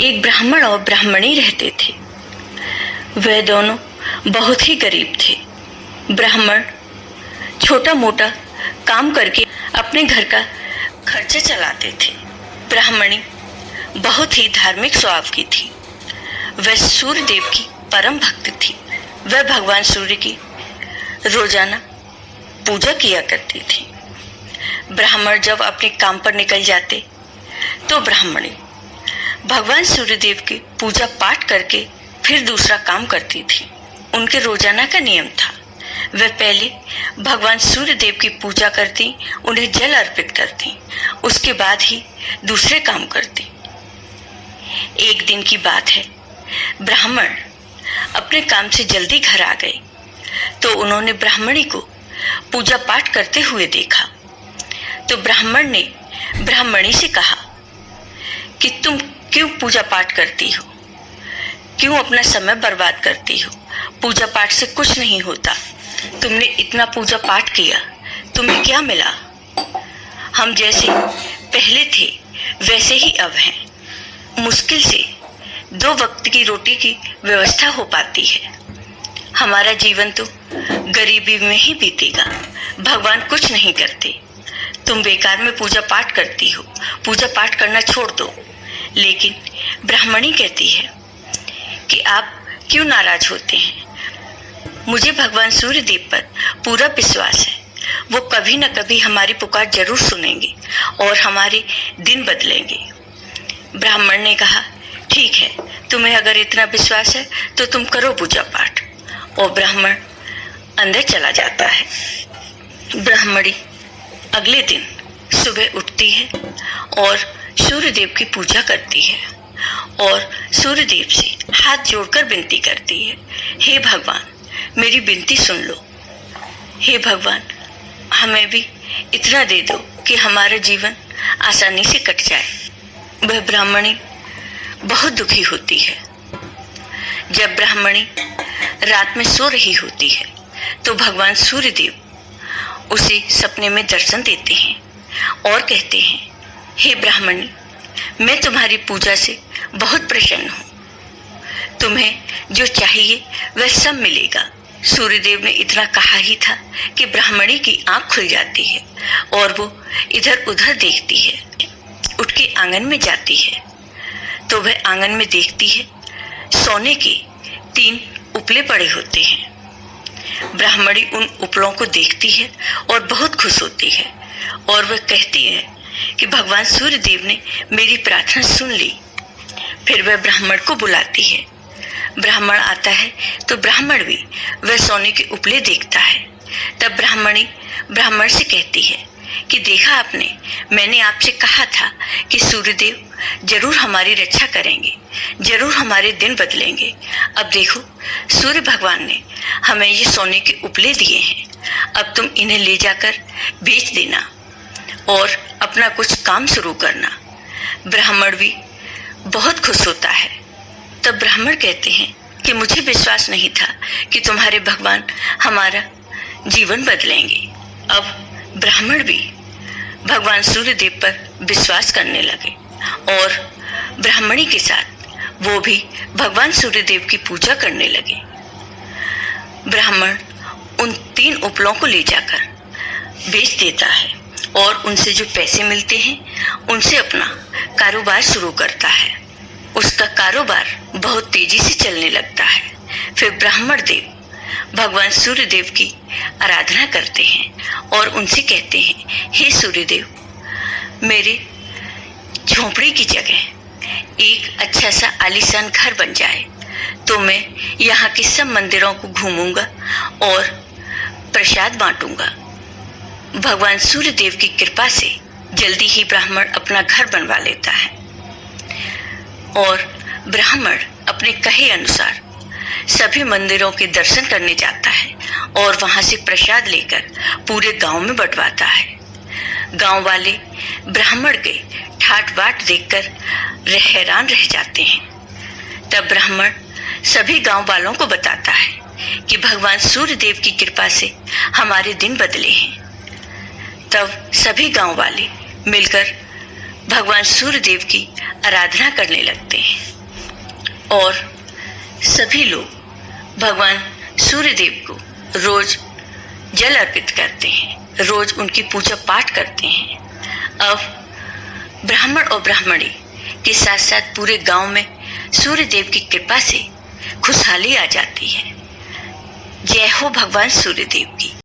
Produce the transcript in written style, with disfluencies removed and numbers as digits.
एक ब्राह्मण और ब्राह्मणी रहते थे। वह दोनों बहुत ही गरीब थे। ब्राह्मण छोटा मोटा काम करके अपने घर का खर्चा चलाते थे। ब्राह्मणी बहुत ही धार्मिक स्वभाव की थी। वह सूर्य देव की परम भक्त थी। वह भगवान सूर्य की रोजाना पूजा किया करती थी। ब्राह्मण जब अपने काम पर निकल जाते तो ब्राह्मणी भगवान सूर्यदेव की पूजा पाठ करके फिर दूसरा काम करती थी। उनके रोजाना का नियम था। वह पहले भगवान सूर्यदेव की पूजा करती, उन्हें जल अर्पित करती, उसके बाद ही दूसरे काम करती। एक दिन की बात है, ब्राह्मण अपने काम से जल्दी घर आ गए तो उन्होंने ब्राह्मणी को पूजा पाठ करते हुए देखा। तो ब्राह्मण ने ब्राह्मणी से कहा कि तुम क्यों पूजा पाठ करती हो, क्यों अपना समय बर्बाद करती हो? पूजा पाठ से कुछ नहीं होता। तुमने इतना पूजा पाठ किया, तुम्हें क्या मिला? हम जैसे पहले थे वैसे ही अब हैं। मुश्किल से 2 वक्त की रोटी की व्यवस्था हो पाती है। हमारा जीवन तो गरीबी में ही बीतेगा। भगवान कुछ नहीं करते। तुम बेकार में पूजा पाठ करती हो, पूजा पाठ करना छोड़ दो। लेकिन ब्राह्मणी कहती है कि आप क्यों नाराज होते हैं? मुझे भगवान सूर्यदेव पर पूरा विश्वास है। वो कभी न कभी हमारी पुकार जरूर सुनेंगे और हमारे दिन बदलेंगे। ब्राह्मण ने कहा, ठीक है, तुम्हें अगर इतना विश्वास है तो तुम करो पूजा पाठ। और ब्राह्मण अंदर चला जाता है। ब्राह्मणी अगले दिन सुबह उठती है और सूर्यदेव की पूजा करती है और सूर्यदेव से हाथ जोड़कर विनती करती है, हे भगवान, मेरी विनती सुन लो। हे भगवान, हमें भी इतना दे दो कि हमारा जीवन आसानी से कट जाए। वह ब्राह्मणी बहुत दुखी होती है। जब ब्राह्मणी रात में सो रही होती है तो भगवान सूर्यदेव उसे सपने में दर्शन देते हैं और कहते हैं, हे ब्राह्मणी, मैं तुम्हारी पूजा से बहुत प्रसन्न हूँ। तुम्हें जो चाहिए वह सब मिलेगा। सूर्यदेव ने इतना कहा ही था कि ब्राह्मणी की आंख खुल जाती है और वो इधर उधर देखती है। उठ के आंगन में जाती है तो वह आंगन में देखती है सोने के 3 उपले पड़े होते हैं। ब्राह्मणी उन उपलों को देखती है और बहुत खुश होती है और वह कहती है कि भगवान सूर्यदेव ने मेरी प्रार्थना सुन ली। फिर वह ब्राह्मण को बुलाती है। ब्राह्मण आता है तो ब्राह्मण भी वह सोने के उपले देखता है। तब ब्राह्मणी ब्राह्मण से कहती है कि देखा आपने, मैंने आपसे कहा था कि सूर्यदेव जरूर हमारी रक्षा करेंगे, जरूर हमारे दिन बदलेंगे। अब देखो, सूर्य भगवान ने हमें ये सोने के उपले दिए हैं। अब तुम इन्हें ले जाकर बेच देना और अपना कुछ काम शुरू करना। ब्राह्मण भी बहुत खुश होता है। तब ब्राह्मण कहते हैं कि मुझे विश्वास नहीं था कि तुम्हारे भगवान हमारा जीवन बदलेंगे। अब ब्राह्मण भी भगवान सूर्यदेव पर विश्वास करने लगे और ब्राह्मणी के साथ वो भी भगवान सूर्यदेव की पूजा करने लगे। ब्राह्मण उन 3 उपलों को ले जाकर बेच देता है और उनसे जो पैसे मिलते हैं उनसे अपना कारोबार शुरू करता है। उसका कारोबार बहुत तेजी से चलने लगता है। फिर ब्राह्मण देव भगवान सूर्यदेव की आराधना करते हैं और उनसे कहते हैं, हे सूर्यदेव, मेरे झोंपड़ी की जगह एक अच्छा सा आलीशान घर बन जाए तो मैं यहाँ के सब मंदिरों को घूमूंगा और प्रसाद बांटूंगा। भगवान सूर्यदेव की कृपा से जल्दी ही ब्राह्मण अपना घर बनवा लेता है और ब्राह्मण अपने कहे अनुसार सभी मंदिरों के दर्शन करने जाता है और वहां से प्रसाद लेकर पूरे गांव में बंटवाता है। गांव वाले ब्राह्मण के ठाट बाट देखकर हैरान रह जाते हैं। तब ब्राह्मण सभी गांव वालों को बताता है कि भगवान सूर्यदेव की कृपा से हमारे दिन बदले हैं। तब सभी गांव वाले मिलकर भगवान सूर्यदेव की आराधना करने लगते हैं और सभी लोग भगवान सूर्यदेव को रोज जल अर्पित करते हैं, रोज उनकी पूजा पाठ करते हैं। अब ब्राह्मण और ब्राह्मणी के साथ साथ पूरे गांव में सूर्यदेव की कृपा से खुशहाली आ जाती है। जय हो भगवान सूर्यदेव की।